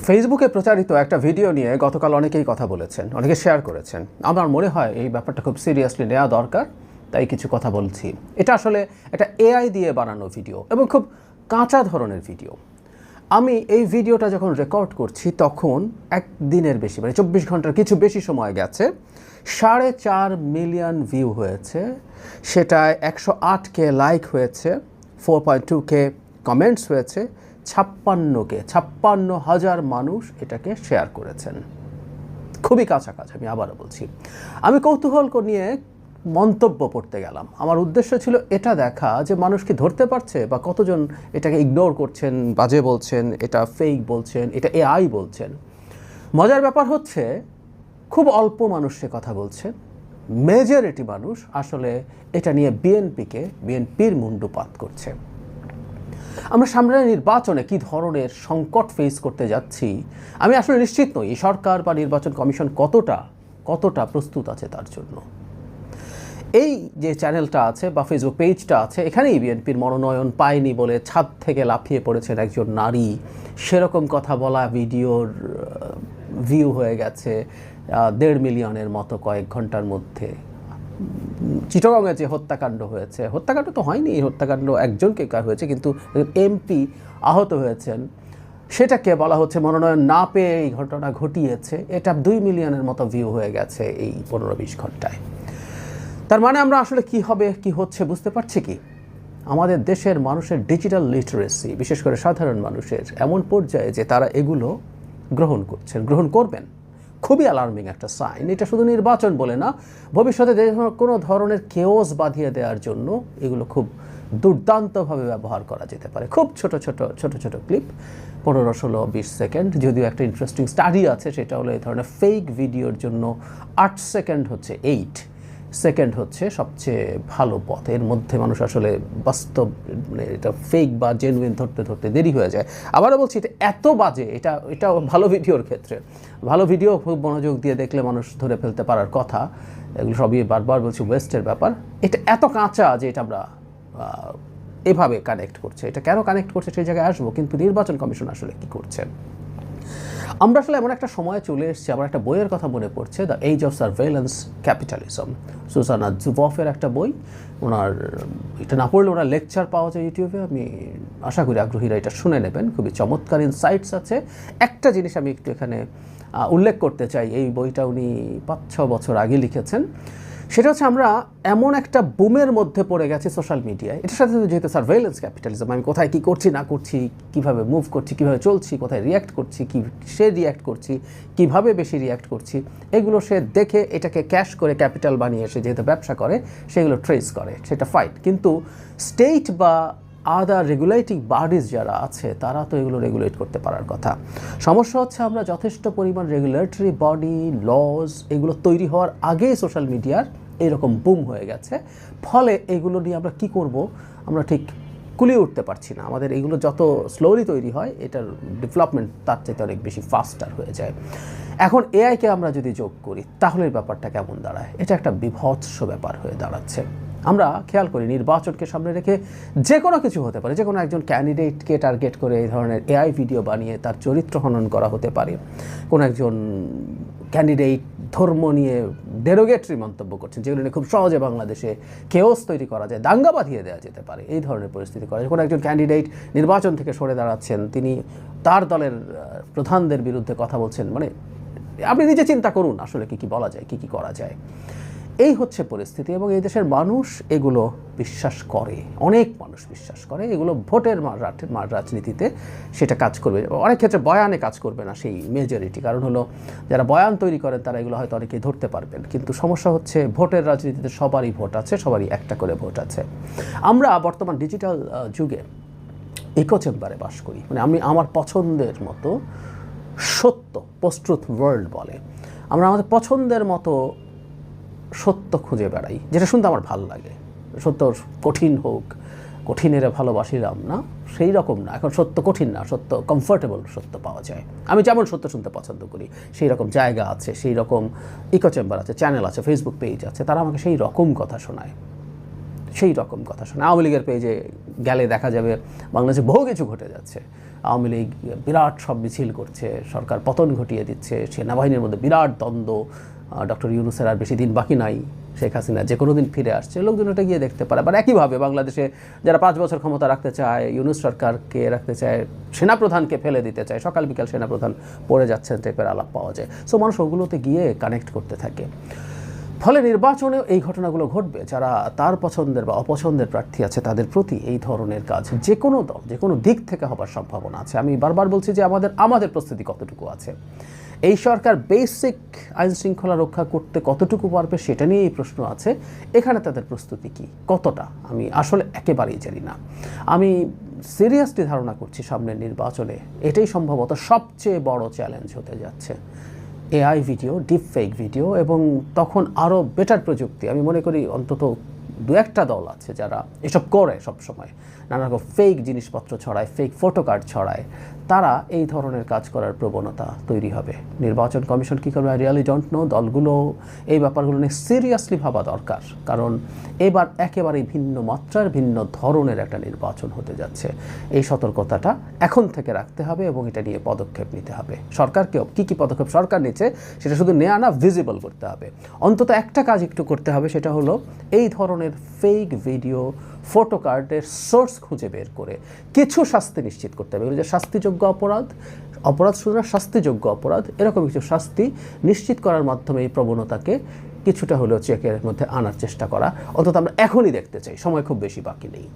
ফেসবুকে প্রচারিত একটা ভিডিও নিয়ে গতকাল অনেকেই কথা বলেছেন, অনেকে শেয়ার করেছেন। আমার মনে হয় এই ব্যাপারটা খুব সিরিয়াসলি নেওয়া দরকার, তাই কিছু কথা বলছি। এটা আসলে একটা এআই দিয়ে বানানো ভিডিও এবং খুব কাঁচা ধরনের ভিডিও। আমি এই ভিডিওটা যখন রেকর্ড করছি তখন একদিনের বেশি, মানে 24 ঘন্টার কিছু বেশি সময় গেছে। 4.5 মিলিয়ন ভিউ হয়েছে, সেটায় 108K লাইক হয়েছে, 4.2K কমেন্টস হয়েছে, 56,000 মানুষ এটাকে শেয়ার করেছেন। খুবই কাছাকাছি, আমি আবারও বলছি। আমি কৌতূহল নিয়ে মন্তব্য পড়তে গেলাম। আমার উদ্দেশ্য ছিল এটা দেখা যে মানুষ কি ধরতে পারছে বা কতজন এটাকে ইগনোর করছেন, বাজে বলছেন, এটা ফেক বলছেন, এটা এআই বলছেন। মজার ব্যাপার হচ্ছে খুব অল্প মানুষ সে কথা বলছেন, মেজরিটি মানুষ আসলে এটা নিয়ে বিএনপির মুণ্ডুপাত করছে। আমরা সামনের নির্বাচনে কী ধরনের সংকট ফেস করতে যাচ্ছি আমি আসলে নিশ্চিত নই এই সরকার বা নির্বাচন কমিশন কতটা প্রস্তুত আছে তার জন্য। এই যে চ্যানেলটা আছে বা ফেসবুক পেজটা আছে, এখানেই বিএনপির মনোনয়ন পায়নি বলে ছাদ থেকে লাফিয়ে পড়েছেন একজন নারী, সেরকম কথা বলা ভিডিওর ভিউ হয়ে গেছে 1.5 মিলিয়নের মতো কয়েক ঘন্টার মধ্যে। চিটাগংয়ে যে হত্যাকাণ্ড হয়েছে, হত্যাকাণ্ড তো হয়নি, হত্যাকাণ্ড একজনকে হয়েছে, কিন্তু এমপি আহত হয়েছেন, সেটাকে বলা হচ্ছে মনোনয়ন না পেয়ে এই ঘটনা ঘটিয়েছে। এটা 2 মিলিয়নের মতো ভিউ হয়ে গেছে এই 15-20 ঘন্টায়। তার মানে আমরা আসলে কি হচ্ছে বুঝতে পারছি কি? আমাদের দেশের মানুষের ডিজিটাল লিটারেসি, বিশেষ করে সাধারণ মানুষের এমন পর্যায়ে যে তারা এগুলো গ্রহণ করবেন। খুবই অ্যালার্মিং একটা সাইন। এটা শুধু নির্বাচন বলে না, ভবিষ্যতে কোনো ধরনের কেওস বাঁধিয়ে দেওয়ার জন্য এগুলো খুব দুর্দান্তভাবে ব্যবহার করা যেতে পারে। খুব ছোট ক্লিপ, 15, 16, 20 সেকেন্ড। যদিও একটা ইন্টারেস্টিং স্টাডি আছে, সেটা হলো এই ধরনের ফেক ভিডিওর জন্য 8 সেকেন্ড হচ্ছে 8 সেকেন্ড হচ্ছে সবচেয়ে ভালো পথ। এর মধ্যে মানুষ আসলে বাস্তব, মানে এটা ফেক বা জেনুইন ধরতে দেরি হয়ে যায়। আবারও বলছি, এটা এত বাজে, এটা ভালো ভিডিওর ক্ষেত্রে। ভালো ভিডিও খুব মনোযোগ দিয়ে দেখলে মানুষ ধরে ফেলতে পারার কথা। এগুলো সবই বারবার বলছি ওয়েস্টের ব্যাপার। এটা এত কাঁচা যে এটা আমরা এভাবে কানেক্ট করছে। এটা কেন কানেক্ট করছে সেই জায়গায় আসবো, কিন্তু নির্বাচন কমিশন আসলে কী করছে? আমরা আসলে এমন একটা সময় চলে এসেছি, আমার একটা বইয়ের কথা মনে পড়ছে, the age of surveillance capitalism, Shoshana জুবফের একটা বই। ওনার এটা না পড়লে ওনার লেকচার পাওয়া যায় ইউটিউবে, আমি আশা করি আগ্রহীরা এটা শুনে নেবেন। খুবই চমৎকার ইনসাইটস আছে। একটা জিনিস আমি একটু এখানে উল্লেখ করতে চাই, এই বইটা উনি 5-6 বছর আগে লিখেছেন। সেটা হচ্ছে আমরা এমন একটা বুমের মধ্যে পড়ে গেছি সোশ্যাল মিডিয়ায়। এটার সাথে যেহেতু সার্ভেইলেন্স ক্যাপিটালিজম, আমি কোথায় কী করছি না করছি, কীভাবে মুভ করছি, কীভাবে চলছি, কোথায় রিয়্যাক্ট করছি, সে রিয়্যাক্ট করছি, কীভাবে বেশি রিয়্যাক্ট করছি, এগুলো সে দেখে এটাকে ক্যাশ করে ক্যাপিটাল বানিয়ে সে যেহেতু ব্যবসা করে সেগুলো ট্রেস করে, সেটা ফাইট। কিন্তু স্টেট বা আদার রেগুলেটিং বডিজ যারা আছে তারা তো এগুলো রেগুলেট করতে পারার কথা। সমস্যা হচ্ছে আমরা যথেষ্ট পরিমাণ রেগুলেটরি বডি, লজ এগুলো তৈরি হওয়ার আগেই সোশ্যাল মিডিয়ার এরকম বুম হয়ে গেছে। ফলে এগুলো নিয়ে আমরা কি করব আমরা ঠিক কুলিয়ে উঠতে পারছি না। আমাদের এগুলো যত স্লোলি তৈরি হয়, এটার ডেভেলপমেন্ট তার চাইতে অনেক বেশি ফাস্টার হয়ে যায়। এখন এআইকে আমরা যদি যোগ করি তাহলে ব্যাপারটা কেমন দাঁড়ায়? এটা একটা বিভৎস ব্যাপার হয়ে দাঁড়াচ্ছে। আমরা খেয়াল করি নির্বাচনকে সামনে রেখে যে কোনো কিছু হতে পারে। যে কোনো একজন ক্যান্ডিডেটকে টার্গেট করে এই ধরনের এআই ভিডিও বানিয়ে তার চরিত্র হনন করা হতে পারে। কোনো একজন ক্যান্ডিডেট ধর্ম নিয়ে ডেরোগেটরি মন্তব্য করছেন, যেগুলো নিয়ে খুব সহজে বাংলাদেশে কেওস তৈরি করা যায়, দাঙ্গা বাঁধিয়ে দেওয়া যেতে পারে। এই ধরনের পরিস্থিতি করা যায়। কোনো একজন ক্যান্ডিডেট নির্বাচন থেকে সরে দাঁড়াচ্ছেন, তিনি তার দলের প্রধানদের বিরুদ্ধে কথা বলছেন। মানে আপনি নিজে চিন্তা করুন আসলে কী বলা যায়, কী করা যায়। এই হচ্ছে পরিস্থিতি এবং এই দেশের মানুষ এগুলো বিশ্বাস করে, অনেক মানুষ বিশ্বাস করে। এগুলো ভোটের রাজনীতিতে সেটা কাজ করবে, অনেক ক্ষেত্রে বয়ানে কাজ করবে না সেই মেজরিটি। কারণ হলো যারা বয়ান তৈরি করেন তারা এগুলো হয়তো অনেকেই ধরতে পারবেন, কিন্তু সমস্যা হচ্ছে ভোটের রাজনীতিতে সবারই ভোট আছে, সবারই একটা করে ভোট আছে। আমরা বর্তমান ডিজিটাল যুগে ইকো চেম্বারে বাস করি। মানে আমি আমার পছন্দের মতো সত্য, পোস্ট ট্রুথ ওয়ার্ল্ড বলে, আমরা আমাদের পছন্দের মতো সত্য খুঁজে বেড়াই, যেটা শুনতে আমার ভালো লাগে। সত্য কঠিন হোক, কঠিনের ভালোবাসিলাম না, সেই রকম না। এখন সত্য কঠিন না, সত্য কমফোর্টেবল সত্য পাওয়া যায়। আমি যেমন সত্য শুনতে পছন্দ করি, সেই রকম জায়গা আছে, সেই রকম ইকো চেম্বার আছে, চ্যানেল আছে, ফেসবুক পেজ আছে, তারা আমাকে সেই রকম কথা শোনায়। সেই রকম কথা শোনে। আওয়ামী লীগের পেজে গেলে দেখা যাবে বাংলাদেশে বহু কিছু ঘটে যাচ্ছে। আওয়ামী লীগ বিরাট সব মিছিল করছে, সরকার পতন ঘটিয়ে দিচ্ছে, সেনাবাহিনীর মধ্যে বিরাট দ্বন্দ্ব, ডক্টর ইউনূসের আর বেশি দিন বাকি নাই, শেখ হাসিনা যে কোনো দিন ফিরে আসছে, লোকজন ওটা গিয়ে দেখতে পারে। আবার একইভাবে বাংলাদেশে যারা 5 বছর ক্ষমতা রাখতে চায়, ইউনূস সরকারকে রাখতে চায়, সেনাপ্রধানকে ফেলে দিতে চায়, সকাল বিকাল সেনাপ্রধান পড়ে যাচ্ছেন টাইপের আলাপ পাওয়া যায়। সো মানুষ ওগুলোতে গিয়ে কানেক্ট করতে থাকে। ফলে নির্বাচনেও এই ঘটনাগুলো ঘটবে। যারা তার পছন্দের বা অপছন্দের প্রার্থী আছে তাদের প্রতি এই ধরনের কাজ যে কোনো দল যে কোনো দিক থেকে হবার সম্ভাবনা আছে। আমি বারবার বলছি যে আমাদের প্রস্তুতি কতটুকু আছে, এই সরকার বেসিক আইন শৃঙ্খলা রক্ষা করতে কতটুকু পারবে সেটা নিয়েই প্রশ্ন আছে। এখানে তাদের প্রস্তুতি কি, কতটা, আমি আসলে একেবারেই জানি না। আমি সিরিয়াসলি ধারণা করছি সামনের নির্বাচনে এটাই সম্ভবত সবচেয়ে বড় চ্যালেঞ্জ হতে যাচ্ছে। AI video, deep fake video, এবং তখন আরও বেটার প্রযুক্তি। আমি মনে করি অন্তত 2-1টা দল আছে যারা এসব করে সবসময়, নানা রকম ফেক জিনিসপত্র ছড়ায়, ফেক ফটো কার্ড ছড়ায়। তারা এই ধরনের কাজ করার প্রবণতা তৈরি হবে। নির্বাচন কমিশন কী করবে আই রিয়ালি ডোন্ট নো। দলগুলো এই ব্যাপারগুলো নিয়ে সিরিয়াসলি ভাবা দরকার, কারণ এবার একেবারেই ভিন্ন মাত্রার ভিন্ন ধরনের একটা নির্বাচন হতে যাচ্ছে। এই সতর্কতাটা এখন থেকে রাখতে হবে এবং এটা নিয়ে পদক্ষেপ নিতে হবে। সরকারকেও কী কী পদক্ষেপ সরকার নিচ্ছে সেটা শুধু নেওয়া না, ভিজিবল করতে হবে। অন্তত একটা কাজ একটু করতে হবে, সেটা হলো এই ধরনের ফেক ভিডিও, ফটো কার্ডের সোর্স খুঁজে বের করে কিছু শাস্তি নিশ্চিত করতে হবে। এগুলো যে শাস্তিযোগ্য অপরাধ শুধু না, শাস্তিযোগ্য অপরাধ, এরকম কিছু শাস্তি নিশ্চিত করার মাধ্যমে এই প্রবণতাকে কিছুটা হলেও চেকের মধ্যে আনার চেষ্টা করা অন্তত আমরা এখনই দেখতে চাই। সময় খুব বেশি বাকি নেই।